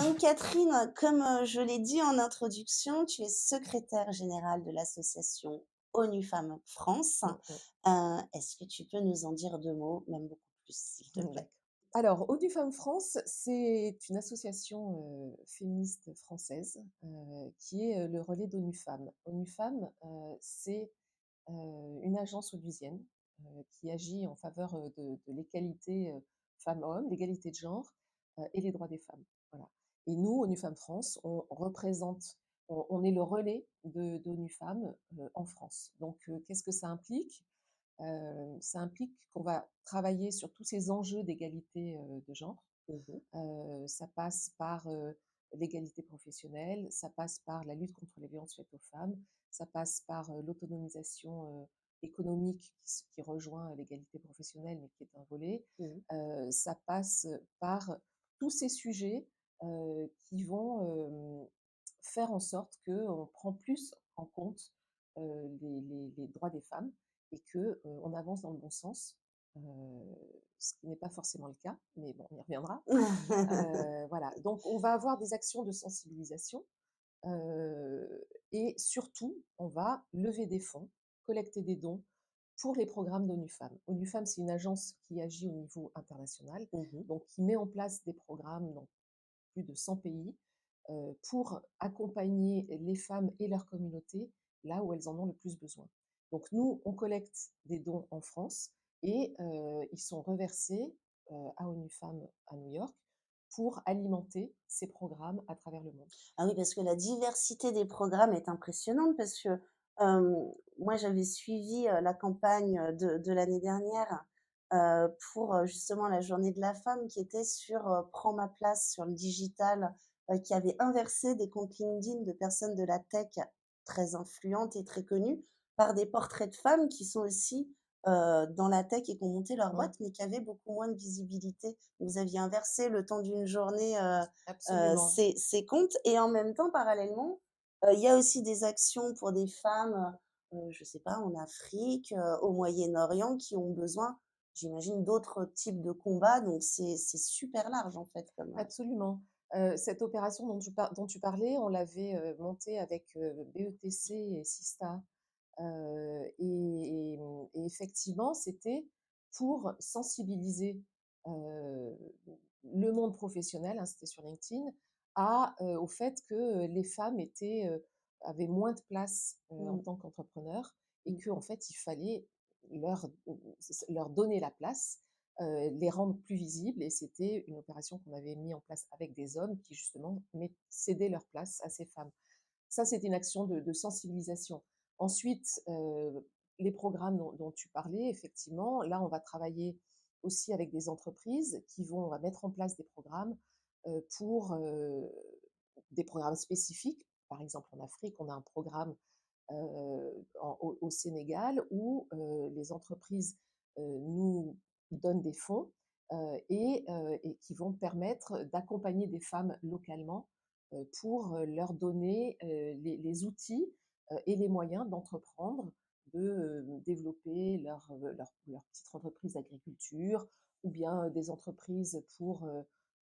Donc Catherine, comme, je l'ai dit en introduction, tu es secrétaire générale de l'association ONU Femmes France. Mmh mh. Est-ce que tu peux nous en dire 2 mots, même beaucoup plus, s'il te D'accord. plaît? Alors, ONU Femmes France, c'est une association, féministe française, qui est, le relais d'ONU Femmes. ONU Femmes, c'est, une agence onusienne, qui agit en faveur, de l'égalité, femmes-hommes, l'égalité de genre, et les droits des femmes. Voilà. Et nous, ONU Femmes France, on est le relais d'ONU Femmes, en France. Donc, qu'est-ce que ça implique? Ça implique qu'on va travailler sur tous ces enjeux d'égalité, de genre. Mmh. Ça passe par, l'égalité professionnelle, ça passe par la lutte contre les violences faites aux femmes, ça passe par, l'autonomisation, économique qui rejoint l'égalité professionnelle, mais qui est un volet. Mmh. Ça passe par tous ces sujets, qui vont, faire en sorte qu'on prend plus en compte, les droits des femmes et que, on avance dans le bon sens, heu, ce qui n'est pas forcément le cas, mais bon, on y reviendra. Voilà, donc on va avoir des actions de sensibilisation, et surtout, on va lever des fonds, collecter des dons pour les programmes d'ONU Femmes. ONU Femmes, c'est une agence qui agit au niveau international, Mmh. donc qui met en place des programmes dans plus de 100 pays, pour accompagner les femmes et leurs communautés là où elles en ont le plus besoin. Donc nous, on collecte des dons en France et ils sont reversés, à ONU Femmes à New York pour alimenter ces programmes à travers le monde. Ah oui, parce que la diversité des programmes est impressionnante parce que, moi j'avais suivi, la campagne, de l'année dernière, pour, justement la journée de la femme qui était sur, «Prends ma place» sur le digital, qui avait inversé des comptes LinkedIn de personnes de la tech très influentes et très connues par des portraits de femmes qui sont aussi, dans la tech et qui ont monté leur Mmh, boîte, mais qui avaient beaucoup moins de visibilité. Vous aviez inversé le temps d'une journée, absolument. ces comptes, et en même temps, parallèlement, il y a aussi des actions pour des femmes, je sais pas, en Afrique, au Moyen-Orient, qui ont besoin, j'imagine, d'autres types de combats, donc c'est super large, en fait, comme, Absolument. Cette opération dont tu parlais, on l'avait, montée avec, BETC et Sista. Et effectivement, c'était pour sensibiliser, heu, le monde professionnel, hein, c'était sur LinkedIn, au fait que, les femmes avaient moins de place, en mmh, tant qu'entrepreneurs et mmh, qu'en fait, il fallait leur, leur donner la place, les rendre plus visibles et c'était une opération qu'on avait mis en place avec des hommes qui justement cédaient leur place à ces femmes. Ça, c'était une action de sensibilisation. Ensuite, les programmes dont tu parlais, effectivement, là, on va travailler aussi avec des entreprises on va mettre en place des programmes pour des programmes spécifiques. Par exemple, en Afrique, on a un programme au Sénégal où les entreprises nous donnent des fonds et qui vont permettre d'accompagner des femmes localement pour leur donner les outils et les moyens d'entreprendre, de développer leur petite entreprise d'agriculture ou bien des entreprises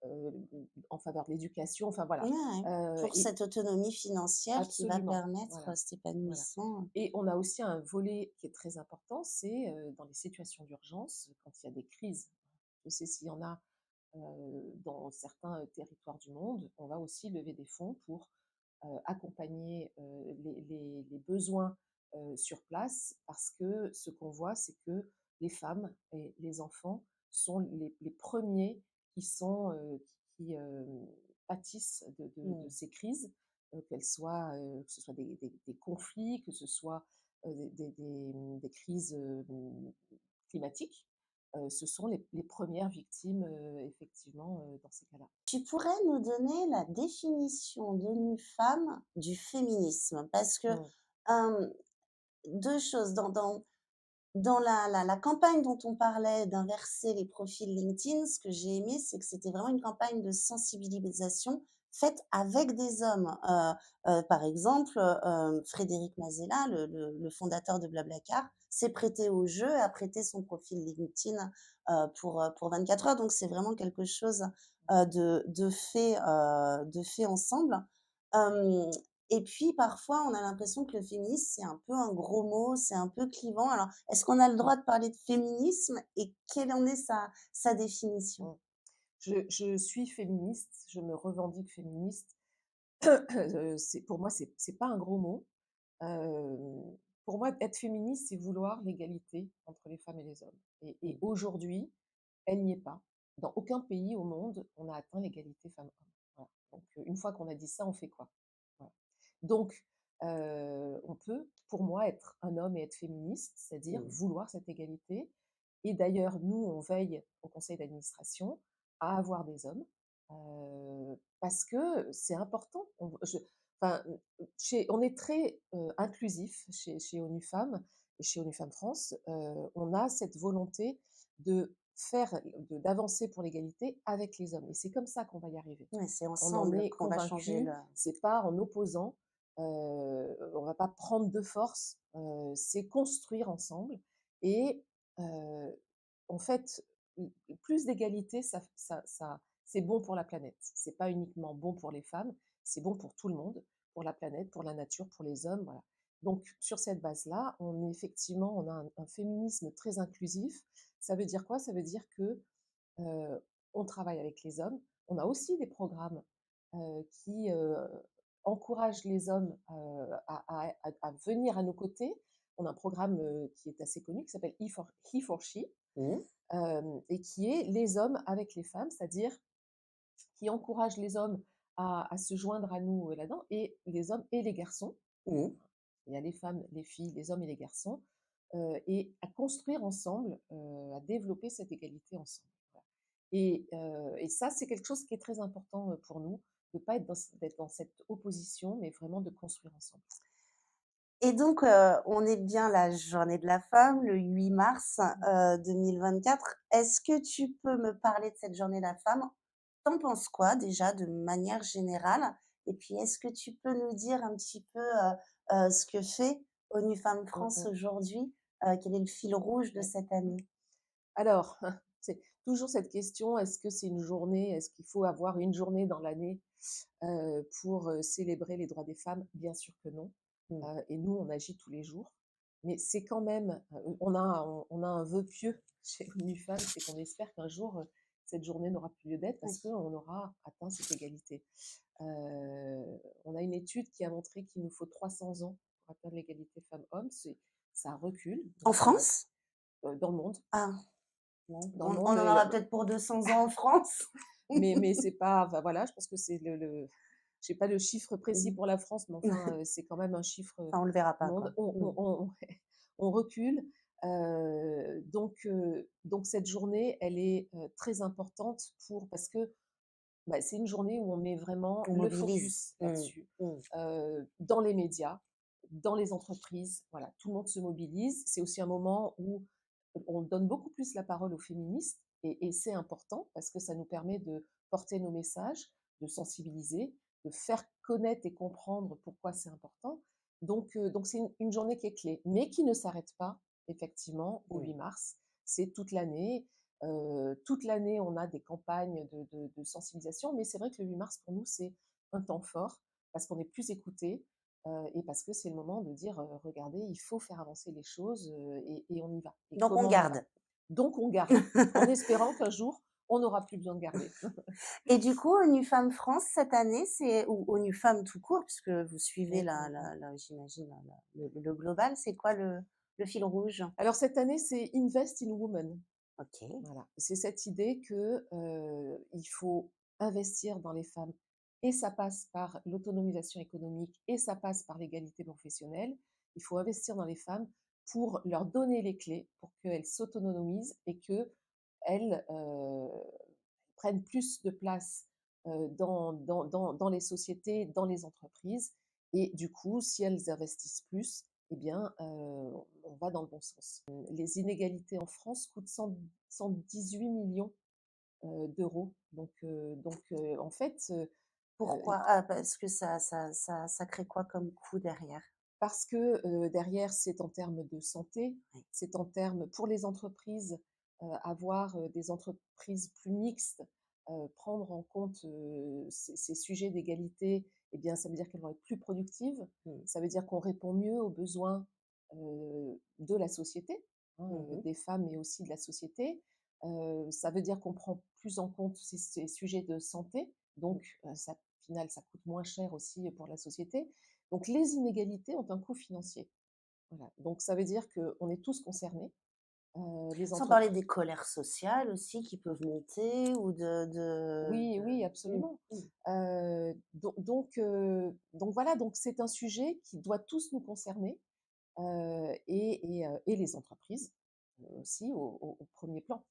euh, en faveur de l'éducation. Enfin voilà. Ouais, pour Et cette autonomie financière qui va absolument, permettre, voilà. cet Voilà. épanouissement. Et on a aussi un volet qui est très important, c'est dans les situations d'urgence, quand il y a des crises. Je sais s'il y en a dans certains territoires du monde, on va aussi lever des fonds pour accompagner les besoins sur place, parce que ce qu'on voit, c'est que les femmes et les enfants sont les premiers qui sont qui pâtissent de Mmh. ces crises, que ce soit des conflits, que ce soit des crises climatiques. Ce sont les premières victimes, effectivement, dans ces cas-là. Tu pourrais nous donner la définition d'ONU Femmes du féminisme? Parce que, Mmh. 2 choses, dans la campagne dont on parlait d'inverser les profils LinkedIn, ce que j'ai aimé, c'est que c'était vraiment une campagne de sensibilisation faite avec des hommes. Par exemple, Frédéric Mazella, le fondateur de Blablacar, s'est prêté au jeu, a prêté son profil LinkedIn, pour 24 heures. Donc c'est vraiment quelque chose, de fait ensemble. Hem et puis parfois, on a l'impression que le féminisme, c'est un peu un gros mot, c'est un peu clivant. Alors, est-ce qu'on a le Mmh. droit de parler de féminisme et quelle en est sa définition? Mmh. Je suis féministe, je me revendique féministe. Pour moi, c'est pas un gros mot. Pour moi, être féministe, c'est vouloir l'égalité entre les femmes et les hommes. Et Mmh. aujourd'hui, elle n'y est pas. Dans aucun pays au monde, on a atteint l'égalité femmes-hommes. Voilà. Donc, une fois qu'on a dit ça, on fait quoi? Voilà. Donc, on peut, pour moi, être un homme et être féministe, c'est-à-dire Mmh. vouloir cette égalité. Et d'ailleurs, nous, on veille au conseil d'administration à avoir des hommes, parce que c'est important. Enfin, on est très inclusif chez ONU Femmes et chez ONU Femmes France. On a cette volonté de d'avancer pour l'égalité avec les hommes. Et c'est comme ça qu'on va y arriver. Ouais, c'est On en ensemble est qu'on va changer convaincus, le c'est pas en opposant, on va pas prendre de force, c'est construire ensemble et en fait, plus d'égalité, c'est bon pour la planète. C'est pas uniquement bon pour les femmes, c'est bon pour tout le monde, pour la planète, pour la nature, pour les hommes, voilà. Donc sur cette base-là, on a un féminisme très inclusif. Ça veut dire quoi? Ça veut dire que on travaille avec les hommes. On a aussi des programmes qui encouragent les hommes à venir à nos côtés. On a un programme qui est assez connu qui s'appelle He for She mmh, et qui est les hommes avec les femmes, c'est-à-dire qui encourage les hommes à se joindre à nous là-dedans, et les hommes et les garçons. mmh. Il y a les femmes, les filles, les hommes et les garçons, et à construire ensemble, à développer cette égalité ensemble. Voilà. Et ça, c'est quelque chose qui est très important pour nous, de ne pas d'être dans cette opposition, mais vraiment de construire ensemble. Et donc, on est bien la journée de la femme, le 8 mars, 2024. Est-ce que tu peux me parler de cette journée de la femme? Tu penses quoi déjà de manière générale? Et puis est-ce que tu peux nous dire un petit peu, ce que fait ONU Femmes Mmh France mh. aujourd'hui? Quel est le fil rouge de Ouais. cette année? Alors, c'est toujours cette question, est-ce que c'est une journée, est-ce qu'il faut avoir une journée dans l'année pour célébrer les droits des femmes? Bien sûr que non. Mmh. Et nous, on agit tous les jours. Mais c'est quand même, on a un vœu pieux chez ONU Femmes, c'est qu'on espère qu'un jour, cette journée n'aura plus lieu d'être parce Oui. qu'on aura atteint cette égalité. On a une étude qui a montré qu'il nous faut 300 ans pour atteindre l'égalité femmes-hommes. Ça recule, En donc France? dans le monde. Ah. Bon, dans le on monde, en aura peut-être pour 200 ans en France. mais c'est pas, enfin, voilà, je pense que c'est j'ai pas le chiffre précis Mmh. pour la France, mais enfin, c'est quand même un chiffre, Enfin, on le verra pas, monde. quoi. Mmh. On recule, donc cette journée, elle est, très importante parce que, bah, c'est une journée où on met vraiment On le mobilise. focus Mmh. là-dessus, Mmh. dans les médias, dans les entreprises, voilà, tout le monde se mobilise. C'est aussi un moment où on donne beaucoup plus la parole aux féministes et c'est important parce que ça nous permet de porter nos messages, de sensibiliser, de faire connaître et comprendre pourquoi c'est important. Donc c'est une journée qui est clé, mais qui ne s'arrête pas effectivement au Mmh. 8 mars. C'est toute l'année. Toute l'année, on a des campagnes de sensibilisation, mais c'est vrai que le 8 mars, pour nous, c'est un temps fort parce qu'on est plus écouté et parce que c'est le moment de dire regardez, il faut faire avancer les choses et on y va. Et Donc on comment on y va? garde. Donc on garde, en espérant qu'un jour, on n'aura plus besoin de garder. Et du coup, ONU Femmes France, cette année, c'est ou ONU Femmes tout court, puisque vous suivez Mm, mm, mm. j'imagine, le global, c'est quoi le fil rouge? Alors cette année, c'est Invest in Women. OK. Voilà, c'est cette idée que, il faut investir dans les femmes et ça passe par l'autonomisation économique et ça passe par l'égalité professionnelle. Il faut investir dans les femmes pour leur donner les clés pour qu'elles s'autonomisent et qu'elles, prennent plus de place, dans les sociétés, dans les entreprises et du coup, si elles investissent plus, eh bien, on va dans le bon sens. Les inégalités en France coûtent 118 millions d'euros. En fait, Pourquoi? Ah, parce que ça crée quoi comme coût derrière? parce que derrière, c'est en termes de santé, Oui. c'est en termes pour les entreprises, avoir des entreprises plus mixtes, prendre en compte ces sujets d'égalité, eh bien, ça veut dire qu'elles vont être plus productives. Mmh. Ça veut dire qu'on répond mieux aux besoins de la société, hein, Mmh mh. des femmes, mais aussi de la société. Ça veut dire qu'on prend plus en compte ces sujets de santé, Mmh. donc ça, au final, ça coûte moins cher aussi pour la société. Donc les inégalités ont un coût financier. Voilà. Donc ça veut dire qu'on est tous concernés, les Sans parler entreprises. des colères sociales aussi qui peuvent monter ou Oui, oui, mmh, absolument. mmh. Donc voilà, donc c'est un sujet qui doit tous nous concerner et les entreprises aussi au premier plan.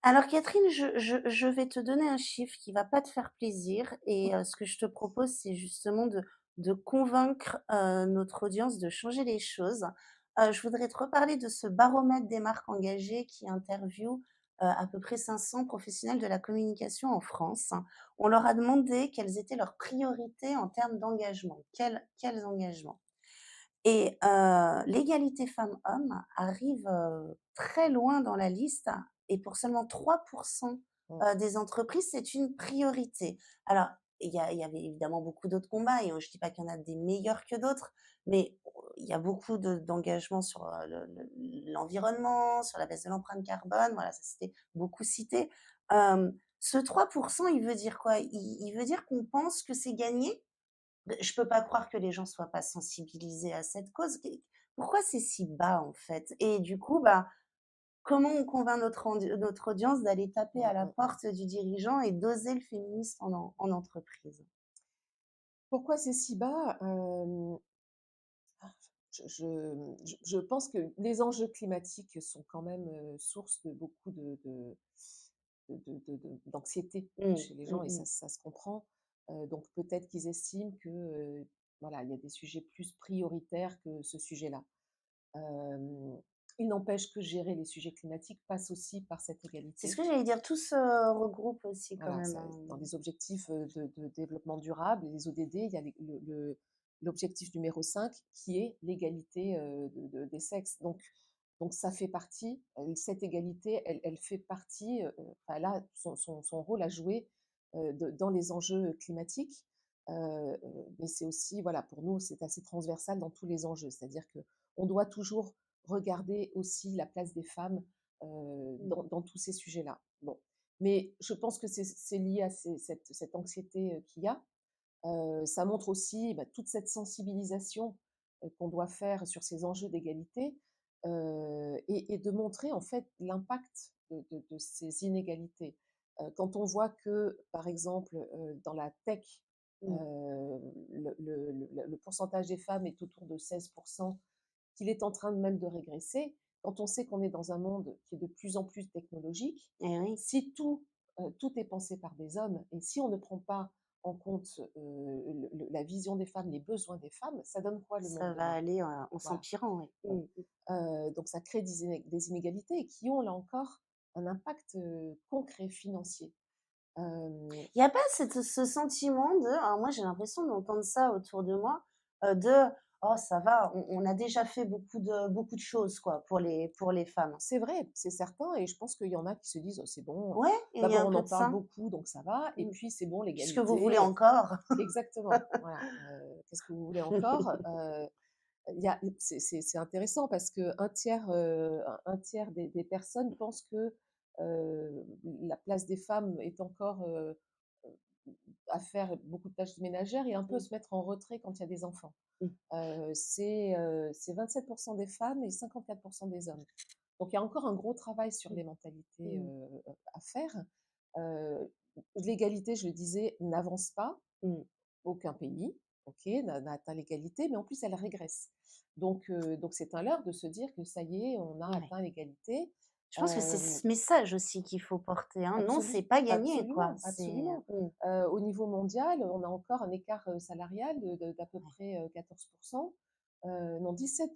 Alors Catherine, je vais te donner un chiffre qui va pas te faire plaisir et ce que je te propose, c'est justement de convaincre, notre audience de changer les choses. Je voudrais te reparler de ce baromètre des marques engagées qui interviewe, à peu près 500 professionnels de la communication en France. On leur a demandé quelles étaient leurs priorités en termes d'engagement. Quels engagements? Et l'égalité femmes-hommes arrive, très loin dans la liste et pour seulement 3 Mmh, des entreprises, c'est une priorité. Alors, il y avait évidemment beaucoup d'autres combats et je ne dis pas qu'il y en a des meilleurs que d'autres, mais il y a beaucoup d'engagements sur, l'environnement, sur la baisse de l'empreinte carbone, voilà, ça c'était beaucoup cité. Ce 3 il veut dire quoi? Il veut dire qu'on pense que c'est gagné? Je peux pas croire que les gens soient pas sensibilisés à cette cause. Pourquoi c'est si bas, en fait? Et du coup, bah, comment on convainc notre audience d'aller taper mmh, à la mmh, mmh. porte du dirigeant et d'oser le féminisme en entreprise? Pourquoi c'est si bas? Je pense que les enjeux climatiques sont quand même source de beaucoup d'anxiété Mmh. chez les gens Mmh et mh. ça se comprend. Donc peut-être qu'ils estiment que voilà, il y a des sujets plus prioritaires que ce sujet-là. Euh, il n'empêche que gérer les sujets climatiques passe aussi par cette C'est ce égalité. que j'allais dire, tout se regroupe aussi quand Voilà, même, ça, hein. dans les objectifs de développement durable, les ODD, il y a l'objectif numéro 5 qui est l'égalité des sexes. Donc ça fait partie, cette égalité, elle fait partie, enfin, elle a son rôle à jouer dans les enjeux climatiques. Mais c'est aussi, voilà, pour nous, c'est assez transversal dans tous les enjeux. C'est-à-dire qu'on doit toujours regarder aussi la place des femmes Mmh. dans tous ces sujets-là. Bon. Mais je pense que c'est lié à cette anxiété qu'il y a. Ça montre aussi bah, toute cette sensibilisation qu'on doit faire sur ces enjeux d'égalité. et de montrer en fait l'impact de ces inégalités. Quand on voit que, par exemple, dans la tech, Mmh. le pourcentage des femmes est autour de 16%, qu'il est en train même de régresser, quand on sait qu'on est dans un monde qui est de plus en plus technologique, Et oui, si tout est pensé par des hommes et si on ne prend pas en compte la vision des femmes, les besoins des femmes, ça donne quoi le monde ça va demain? aller, en Voilà. s'empirant, oui. Bon. Donc ça crée des inégalités qui ont là encore un impact concret financier. Euh, Il y a pas ce sentiment de alors moi j'ai l'impression d'entendre ça autour de moi, de: «Oh ça va, on a déjà fait beaucoup de choses quoi pour les femmes». c'est vrai, c'est certain, et je pense qu'il y en a qui se disent: «Oh, c'est bon, Ouais, il y a d'abord un on peu en de parle ça. beaucoup donc ça va, et Mmh. puis c'est bon Qu'est-ce que vous voulez l'égalité». encore? Exactement, voilà. Qu'est-ce que vous voulez encore? Il y a c'est intéressant parce qu'un tiers, un tiers des personnes pensent que, la place des femmes est encore, à faire beaucoup de tâches ménagères et un peu Mmh, se mettre en retrait quand il y a des enfants. mmh, C'est 27% des femmes et 54% des hommes. Donc il y a encore un gros travail sur mmh, les mentalités, mmh, à faire. Heu, L'égalité, je le disais, n'avance pas. mmh. Aucun pays, OK, n'a atteint l'égalité, mais en plus elle régresse. Donc c'est un leurre de se dire que ça y est, on a Ouais. atteint l'égalité. Je pense que c'est Hem, ce message aussi qu'il faut porter, hein. Non, c'est pas gagné quoi, Absolument, absolument. mmh, Au niveau mondial, on a encore un écart, salarial d'à peu ouais. près, 14, non 17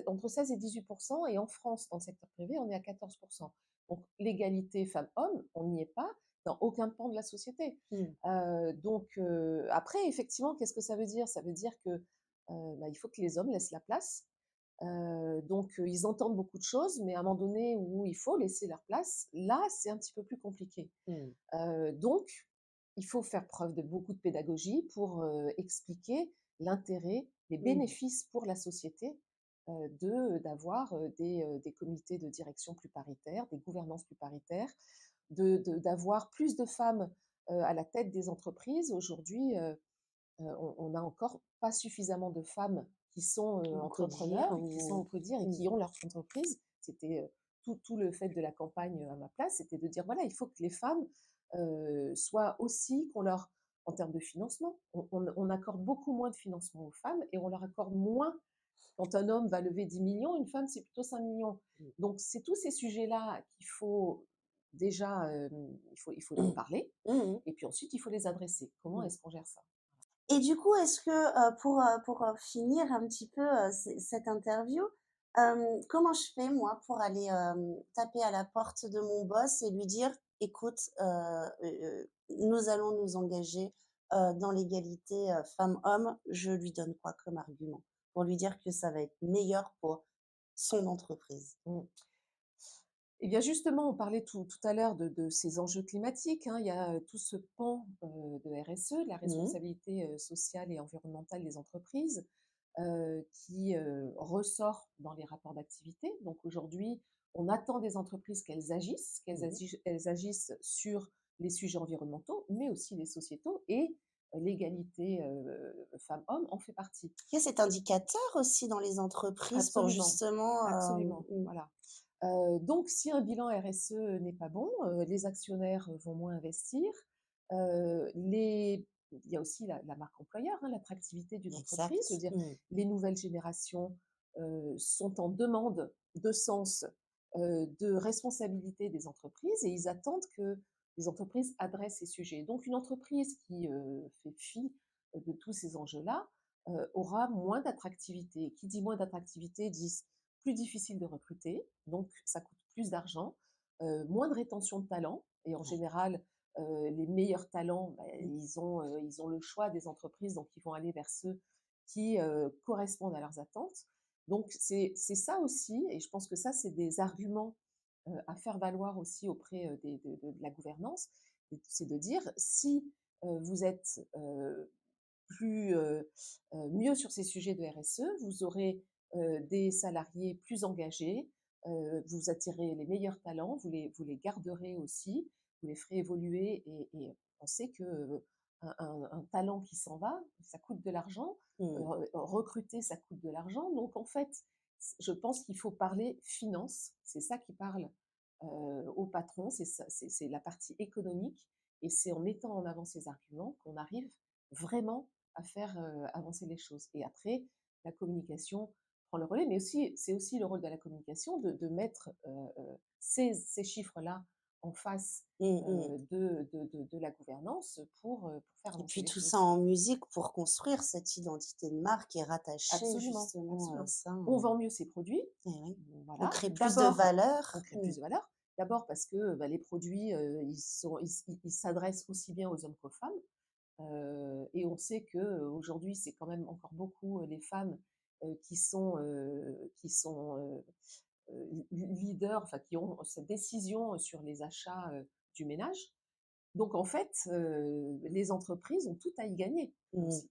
entre 16 et 18, et en France, dans le secteur privé, on est à 14. Donc l'égalité femmes-hommes, on n'y est pas dans aucun pan de la société. Mmh, Après effectivement, qu'est-ce que ça veut dire? Ça veut dire que, bah, il faut que les hommes laissent la place. Ils entendent beaucoup de choses, mais à un moment donné où il faut laisser leur place, là, c'est un petit peu plus compliqué. mmh, Donc, il faut faire preuve de beaucoup de pédagogie pour expliquer l'intérêt, les mmh. bénéfices pour la société d'avoir des comités de direction plus paritaires, des gouvernances plus paritaires, d'avoir plus de femmes à la tête des entreprises. Aujourd'hui, on n'a encore pas suffisamment de femmes qui sont On peut dire entrepreneurs, qui sont, ou on peut dire, et mmh, qui ont leur entreprise. C'était tout le fait de la campagne à ma place, c'était de dire voilà, il faut que les femmes soient aussi, en termes de financement, on accorde beaucoup moins de financement aux femmes et on leur accorde moins. Quand un homme va lever 10 millions, une femme, c'est plutôt 5 millions. mmh, Donc, c'est tous ces sujets-là qu'il faut déjà, il faut en parler, mmh et puis ensuite, il faut les adresser. Comment mmh. est-ce qu'on gère ça? Et du coup, est-ce que, pour, finir un petit peu, cette interview, comment je fais moi pour aller, taper à la porte de mon boss et lui dire: «Écoute, nous allons nous engager, dans l'égalité, femmes-hommes». Je lui donne quoi comme argument? Pour lui dire que ça va être meilleur pour son entreprise? Mmh. Eh bien, justement, on parlait tout à l'heure de ces enjeux climatiques, hein. Il y a tout ce pan de RSE, de la Mmh. responsabilité sociale et environnementale des entreprises, qui ressort dans les rapports d'activité. Donc aujourd'hui, on attend des entreprises Mmh. elles agissent sur les sujets environnementaux, mais aussi les sociétaux, et l'égalité femmes-hommes en fait partie. Il y a cet indicateur aussi dans les entreprises pour Absolument, justement, absolument, voilà. Donc si un bilan RSE n'est pas bon, les actionnaires vont moins investir. Les Il y a aussi la marque employeur, hein, l'attractivité d'une entreprise. Je veux exact. dire, Mmh. les nouvelles générations, sont en demande de sens, de responsabilité des entreprises, et ils attendent que les entreprises adressent ces sujets. Donc une entreprise qui, fait fi de tous ces enjeux-là, aura moins d'attractivité. Qui dit moins d'attractivité dit plus difficile de recruter, donc ça coûte plus d'argent, moins de rétention de talents, et en Ouais. général, les meilleurs talents, bah, Mmh. ils ont le choix des entreprises, donc ils vont aller vers ceux qui correspondent à leurs attentes. Donc c'est ça aussi, et je pense que ça, c'est des arguments à faire valoir aussi auprès de la gouvernance, c'est de dire si vous êtes mieux sur ces sujets de RSE, vous aurez des salariés plus engagés, vous attirez les meilleurs talents, vous les garderez aussi, vous les ferez évoluer, et on sait que un talent qui s'en va, ça coûte de l'argent, Mmh. recruter, ça coûte de l'argent. Donc en fait, je pense qu'il faut parler finance, c'est ça qui parle aux patrons, c'est la partie économique et c'est en mettant en avant ces arguments qu'on arrive vraiment à faire avancer les choses. Et après, la communication prend le relais, mais aussi, c'est aussi le rôle de la communication de mettre ces chiffres-là en face Mmh mh. de la gouvernance pour faire Et avancer puis les tout ça choses. en musique pour construire cette identité de marque et rattacher Absolument, justement, absolument. ça, On vend mieux ses produits, eh oui. On voilà. crée plus de D'abord, on valeur. crée plus de valeur. D'abord parce que, bah, les produits, ils s'adressent aussi bien aux hommes qu'aux femmes, et on sait qu'aujourd'hui, c'est quand même encore beaucoup, les femmes, leaders, enfin qui ont cette décision sur les achats, du ménage. Donc en fait, les entreprises ont tout à y gagner Mmh. aussi.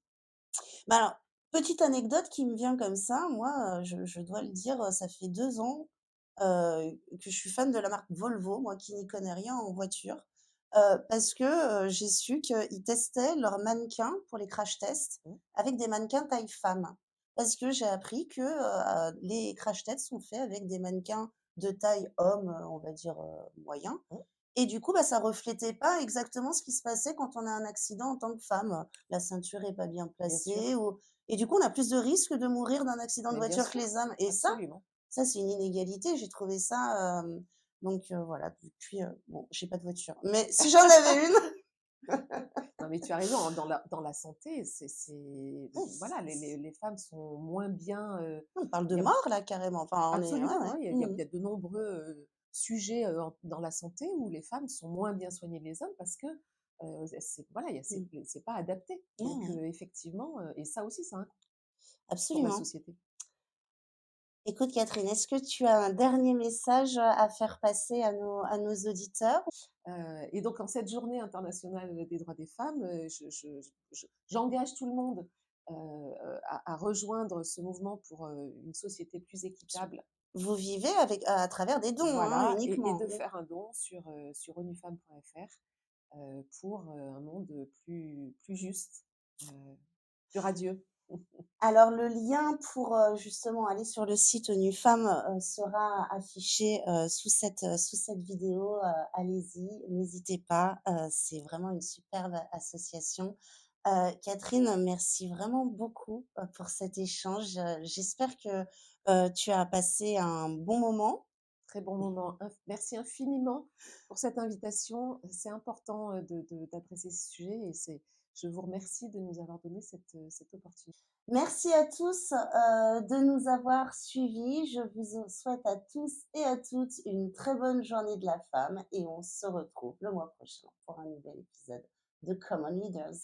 Bah, alors, petite anecdote qui me vient comme ça, moi, je dois le dire, ça fait 2 ans, que je suis fan de la marque Volvo, moi qui n'y connais rien en voiture, parce que, j'ai su qu'ils testaient leurs mannequins pour les crash tests Mmh, avec des mannequins taille femme. Parce que j'ai appris que, les crash tests sont faits avec des mannequins de taille homme, on va dire, moyen, mmh, et du coup, bah, ça reflétait pas exactement ce qui se passait quand on a un accident en tant que femme. La ceinture est pas bien bien sûr. placée, ou et du coup, on a plus de risques de mourir d'un accident de Mais bien voiture que sûr, les hommes, et absolument. ça c'est une inégalité. J'ai trouvé ça, donc voilà, depuis, bon, j'ai pas de voiture, mais si j'en avais une, Non, mais tu as raison, hein, dans la santé, oui, voilà, les femmes sont moins bien, on parle de il y a mort là carrément, enfin on est ouais, absolument, ouais. hein, Mmh il y a de nombreux, sujets, dans la santé où les femmes sont moins bien soignées que les hommes parce que, c'est voilà, il y a mh. c'est pas adapté. Ouais, Donc ouais, effectivement, et ça aussi, ça a un coût pour la absolument. société. Écoute Catherine, est-ce que tu as un dernier message, à faire passer à nos auditeurs? Et donc en cette journée internationale des droits des femmes, j'engage tout le monde, à rejoindre ce mouvement pour, une société plus équitable. Vous vivez avec à travers des dons, hein, Voilà, et uniquement? de faire un don sur onufemme.fr, pour, un monde plus juste, plus radieux. Alors le lien pour, justement aller sur le site ONU Femmes, sera affiché, sous cette vidéo, allez-y, n'hésitez pas, c'est vraiment une superbe association. Catherine, merci vraiment beaucoup, pour cet échange, j'espère que, tu as passé un bon moment. Très bon moment. Merci infiniment pour cette invitation. C'est important, d'adresser ce sujet et je vous remercie de nous avoir donné cette opportunité. Merci à tous, de nous avoir suivis. Je vous souhaite à tous et à toutes une très bonne journée de la femme, et on se retrouve le mois prochain pour un nouvel épisode de Common Leaders.